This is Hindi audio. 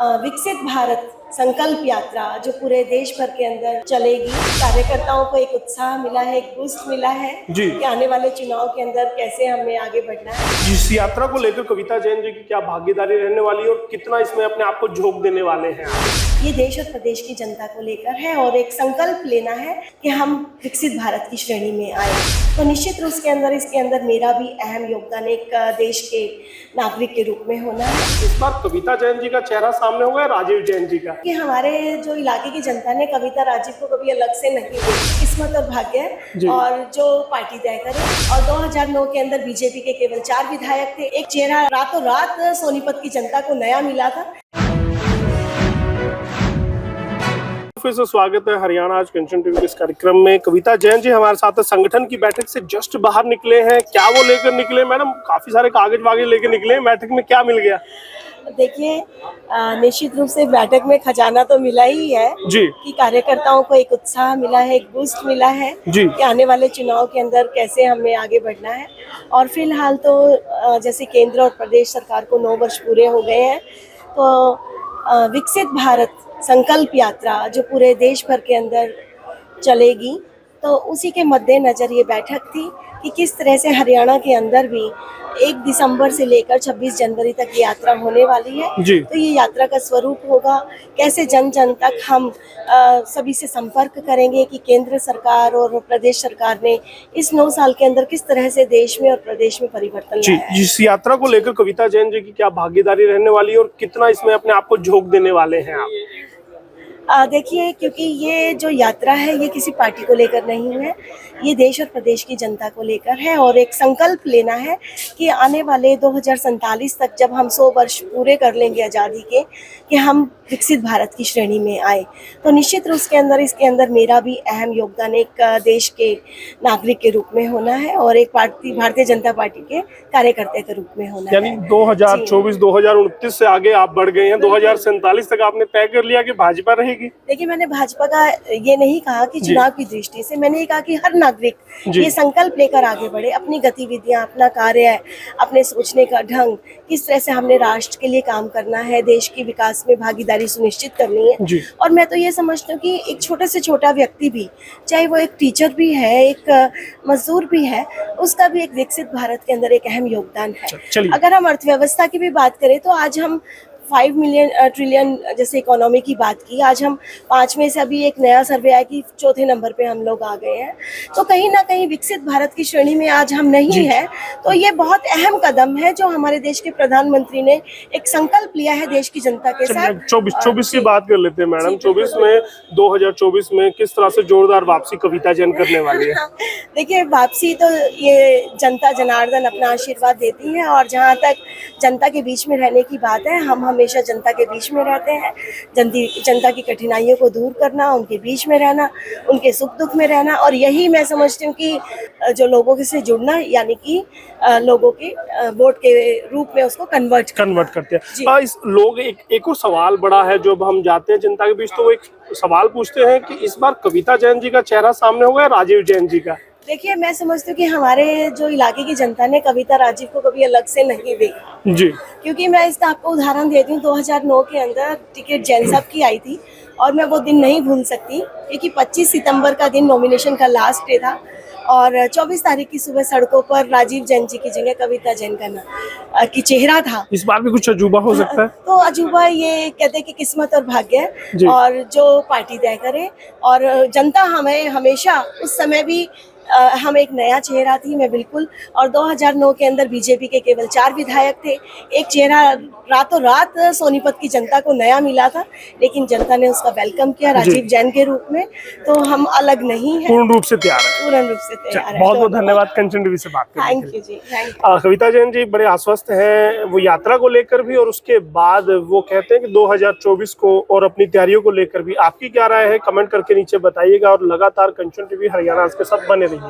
विकसित भारत संकल्प यात्रा जो पूरे देश भर के अंदर चलेगी। कार्यकर्ताओं को एक उत्साह मिला है, एक बूस्ट मिला है जी। कि आने वाले चुनाव के अंदर कैसे हमें आगे बढ़ना है। इस यात्रा को लेकर कविता जैन जी की क्या भागीदारी रहने वाली है और कितना इसमें अपने आप को झोंक देने वाले हैं आप? ये देश और प्रदेश की जनता को लेकर है और एक संकल्प लेना है कि हम विकसित भारत की श्रेणी में आए। तो निश्चित रूप के अंदर इसके अंदर मेरा भी अहम योगदान एक देश के नागरिक के रूप में होना है। इस बार कविता जैन जी का चेहरा सामने होगा या राजीव जैन जी का? कि हमारे जो इलाके की जनता ने कविता राजीव को कभी अलग से नहीं देखी, किस्मत और भाग्य और जो पार्टी तय करे। और 2009 के अंदर बीजेपी के केवल 4 विधायक थे। एक चेहरा रातों रात सोनीपत की जनता को नया मिला था। फिर से स्वागत है हरियाणा आज कंचन टीवी के इस कार्यक्रम में। कविता जैन जी हमारे साथ है। संगठन की बैठक से जस्ट बाहर निकले हैं, क्या वो लेकर निकले मैडम? काफी सारे कागज वागज लेकर निकले हैं, बैठक में क्या मिल गया? देखिए, निश्चित रूप से बैठक में खजाना तो मिला ही है जी कि कार्यकर्ताओं को एक उत्साह मिला है, एक बूस्ट मिला है जी कि आने वाले चुनाव के अंदर कैसे हमें आगे बढ़ना है। और फिलहाल तो जैसे केंद्र और प्रदेश सरकार को 9 वर्ष पूरे हो गए हैं, तो विकसित भारत संकल्प यात्रा जो पूरे देश भर के अंदर चलेगी, तो उसी के मद्देनजर ये बैठक थी कि किस तरह से हरियाणा के अंदर भी 1 दिसंबर से लेकर 26 जनवरी तक ये यात्रा होने वाली है। जी। तो ये यात्रा का स्वरूप होगा, कैसे जन जन तक हम सभी से संपर्क करेंगे कि केंद्र सरकार और प्रदेश सरकार ने इस 9 साल के अंदर किस तरह से देश में और प्रदेश में परिवर्तन जी। लाया है। इस यात्रा को लेकर कविता जैन जी की क्या भागीदारी रहने वाली है और कितना इसमें अपने आप को झोंक देने वाले हैं आप? देखिए, क्योंकि ये जो यात्रा है ये किसी पार्टी को लेकर नहीं है, ये देश और प्रदेश की जनता को लेकर है और एक संकल्प लेना है कि आने वाले 2047 तक जब हम 100 वर्ष पूरे कर लेंगे आज़ादी के, कि हम विकसित भारत की श्रेणी में आए। तो निश्चित रूप के अंदर इसके अंदर मेरा भी अहम योगदान एक देश के नागरिक के रूप में होना है और एक भारतीय जनता पार्टी के कार्यकर्ता के रूप में होना है। यानी 2024-2029 से आगे आप बढ़ गए हैं, 2047 तक आपने तय कर लिया कि भाजपा रहेगी। देखिए, मैंने भाजपा का ये नहीं कहा कि चुनाव की दृष्टि से, मैंने ये कहा कि हर नागरिक ये संकल्प लेकर आगे बढ़े, अपनी गतिविधियां, अपना कार्य, अपने सोचने का ढंग, किस तरह से हमने राष्ट्र के लिए काम करना है, देश के विकास में भागीदारी सुनिश्चित करनी है। और मैं तो ये समझती हूँ कि एक छोटे से छोटा व्यक्ति भी, चाहे वो एक टीचर भी है, एक मजदूर भी है, उसका भी एक विकसित भारत के अंदर एक अहम योगदान है। अगर हम अर्थव्यवस्था की भी बात करें तो आज हम 5 ट्रिलियन जैसे इकोनॉमी की बात की, आज हम 5 में से अभी एक नया सर्वे आया कि 4थे नंबर पे हम लोग आ गए हैं। तो कहीं ना कहीं विकसित भारत की श्रेणी में आज हम नहीं है। तो ये बहुत अहम कदम है जो हमारे देश के प्रधानमंत्री ने एक संकल्प लिया है देश की जनता के साथ। 24 की बात कर लेते हैं मैडम। 2024 में किस तरह से जोरदार वापसी कविता जैन करने वाली है? देखिए, वापसी तो ये जनता जनार्दन अपना आशीर्वाद देती है और जहाँ तक जनता के बीच में रहने की बात है, हम हमेशा जनता के बीच में रहते हैं। जनता की कठिनाइयों को दूर करना, उनके बीच में रहना, उनके सुख दुख में रहना, और यही मैं समझती हूँ कि जो लोगों से जुड़ना, यानी कि लोगों के वोट के रूप में उसको कन्वर्ट करते हैं। इस लोग एक और सवाल बड़ा है, जब हम जाते हैं जनता के बीच तो वो एक सवाल पूछते हैं कि इस बार कविता जैन जी का चेहरा सामने होगा या राजीव जैन जी का? देखिए, मैं समझती हूँ कि हमारे जो इलाके की जनता ने कविता राजीव को कभी अलग से नहीं देखा जी। क्योंकि मैं इसका आपको उदाहरण देती हूँ। 2009 के अंदर टिकट जैन साहब की आई थी और मैं वो दिन नहीं भूल सकती क्योंकि 25 सितंबर का दिन नॉमिनेशन का लास्ट डे था और 24 तारीख की सुबह सड़कों पर राजीव जैन जी की जगह कविता जैन का की चेहरा था। इस बार भी कुछ अजूबा हो सकता है? तो अजूबा ये कहते हैं कि किस्मत और भाग्य और जो पार्टी तय करे, और जनता हमें हमेशा उस समय भी हम एक नया चेहरा थी, मैं बिल्कुल। और 2009 के अंदर बीजेपी के केवल 4 विधायक थे। एक चेहरा रातों रात सोनीपत की जनता को नया मिला था, लेकिन जनता ने उसका वेलकम किया राजीव जैन के रूप में। तो हम अलग नहीं हैं, पूर्ण रूप से तैयार है। पूर्ण रूप से तैयार है। बहुत बहुत धन्यवाद कंचन टीवी से बात करने के लिए। Thank you ji, thank you. Kavita Jain ji बड़े आश्वस्त हैं वो यात्रा को लेकर भी, और उसके बाद वो कहते हैं कि 2024 को और अपनी तैयारियों को लेकर भी। आपकी क्या राय है? कमेंट करके नीचे बताइएगा और लगातार कंचन टीवी हरियाणा के साथ बने रहिए।